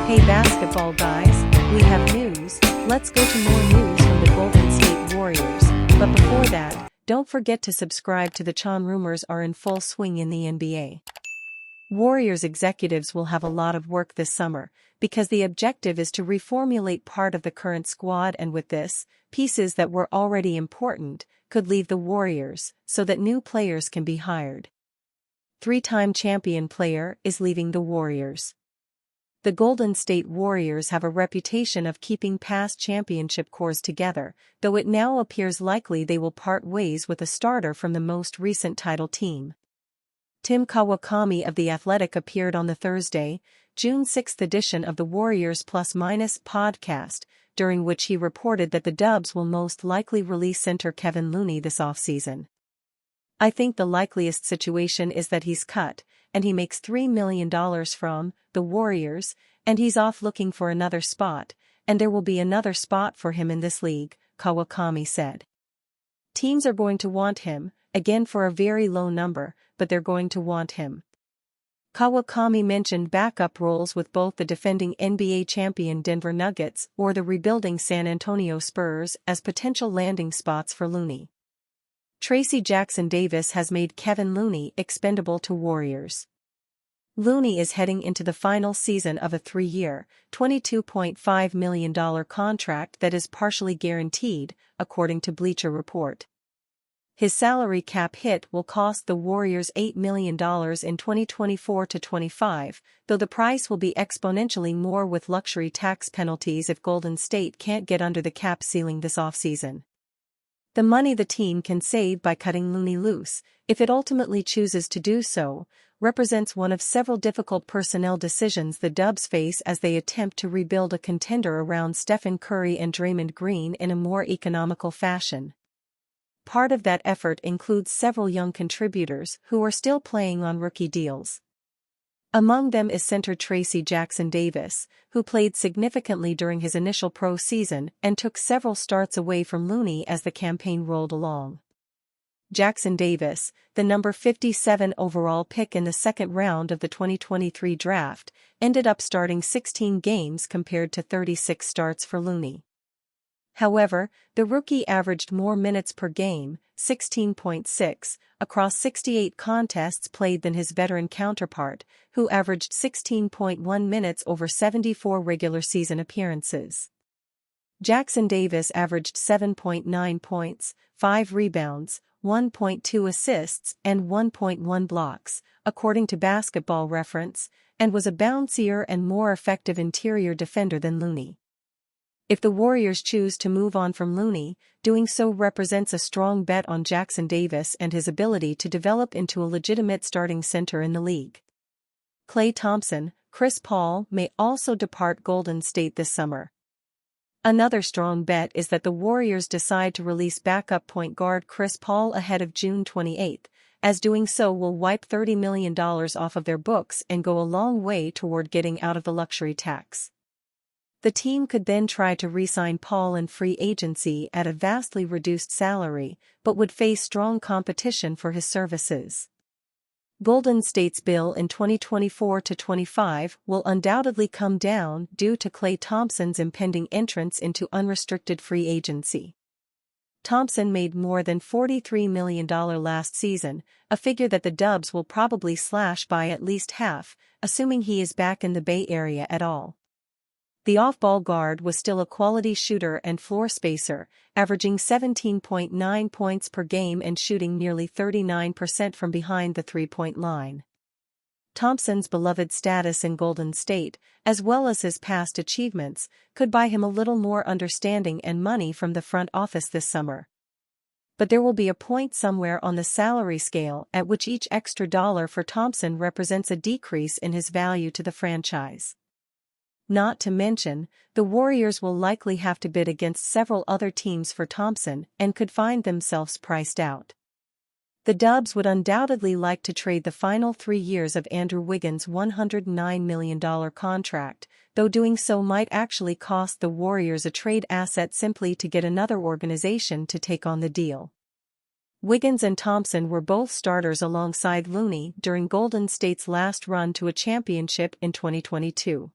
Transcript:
Hey basketball guys, we have news. Let's go to more news from the Golden State Warriors. But before that, don't forget to subscribe to the channel. Rumors are in full swing in the NBA. Warriors executives will have a lot of work this summer, because the objective is to reformulate part of the current squad, and with this, pieces that were already important could leave the Warriors so that new players can be hired. Three-time champion player is leaving the Warriors. The Golden State Warriors have a reputation of keeping past championship cores together, though it now appears likely they will part ways with a starter from the most recent title team. Tim Kawakami of The Athletic appeared on the Thursday, June 6 edition of the Warriors Plus Minus podcast, during which he reported that the Dubs will most likely release center Kevin Looney this offseason. I think the likeliest situation is that he's cut, and he makes $3 million from the Warriors, and he's off looking for another spot, and there will be another spot for him in this league, Kawakami said. Teams are going to want him, again for a very low number, but they're going to want him. Kawakami mentioned backup roles with both the defending NBA champion Denver Nuggets or the rebuilding San Antonio Spurs as potential landing spots for Looney. Tracy Jackson-Davis has made Kevin Looney expendable to Warriors. Looney is heading into the final season of a 3-year, $22.5 million contract that is partially guaranteed, according to Bleacher Report. His salary cap hit will cost the Warriors $8 million in 2024-25, though the price will be exponentially more with luxury tax penalties if Golden State can't get under the cap ceiling this offseason. The money the team can save by cutting Looney loose, if it ultimately chooses to do so, represents one of several difficult personnel decisions the Dubs face as they attempt to rebuild a contender around Stephen Curry and Draymond Green in a more economical fashion. Part of that effort includes several young contributors who are still playing on rookie deals. Among them is center Tracy Jackson-Davis, who played significantly during his initial pro season and took several starts away from Looney as the campaign rolled along. Jackson-Davis, the number 57 overall pick in the second round of the 2023 draft, ended up starting 16 games compared to 36 starts for Looney. However, the rookie averaged more minutes per game, 16.6, across 68 contests played than his veteran counterpart, who averaged 16.1 minutes over 74 regular season appearances. Jackson-Davis averaged 7.9 points, 5 rebounds, 1.2 assists, and 1.1 blocks, according to Basketball Reference, and was a bouncier and more effective interior defender than Looney. If the Warriors choose to move on from Looney, doing so represents a strong bet on Jackson-Davis and his ability to develop into a legitimate starting center in the league. Klay Thompson, Chris Paul may also depart Golden State this summer. Another strong bet is that the Warriors decide to release backup point guard Chris Paul ahead of June 28, as doing so will wipe $30 million off of their books and go a long way toward getting out of the luxury tax. The team could then try to re-sign Paul in free agency at a vastly reduced salary, but would face strong competition for his services. Golden State's bill in 2024-25 will undoubtedly come down due to Klay Thompson's impending entrance into unrestricted free agency. Thompson made more than $43 million last season, a figure that the Dubs will probably slash by at least half, assuming he is back in the Bay Area at all. The off-ball guard was still a quality shooter and floor spacer, averaging 17.9 points per game and shooting nearly 39% from behind the three-point line. Thompson's beloved status in Golden State, as well as his past achievements, could buy him a little more understanding and money from the front office this summer. But there will be a point somewhere on the salary scale at which each extra dollar for Thompson represents a decrease in his value to the franchise. Not to mention, the Warriors will likely have to bid against several other teams for Thompson and could find themselves priced out. The Dubs would undoubtedly like to trade the final 3 years of Andrew Wiggins' $109 million contract, though doing so might actually cost the Warriors a trade asset simply to get another organization to take on the deal. Wiggins and Thompson were both starters alongside Looney during Golden State's last run to a championship in 2022.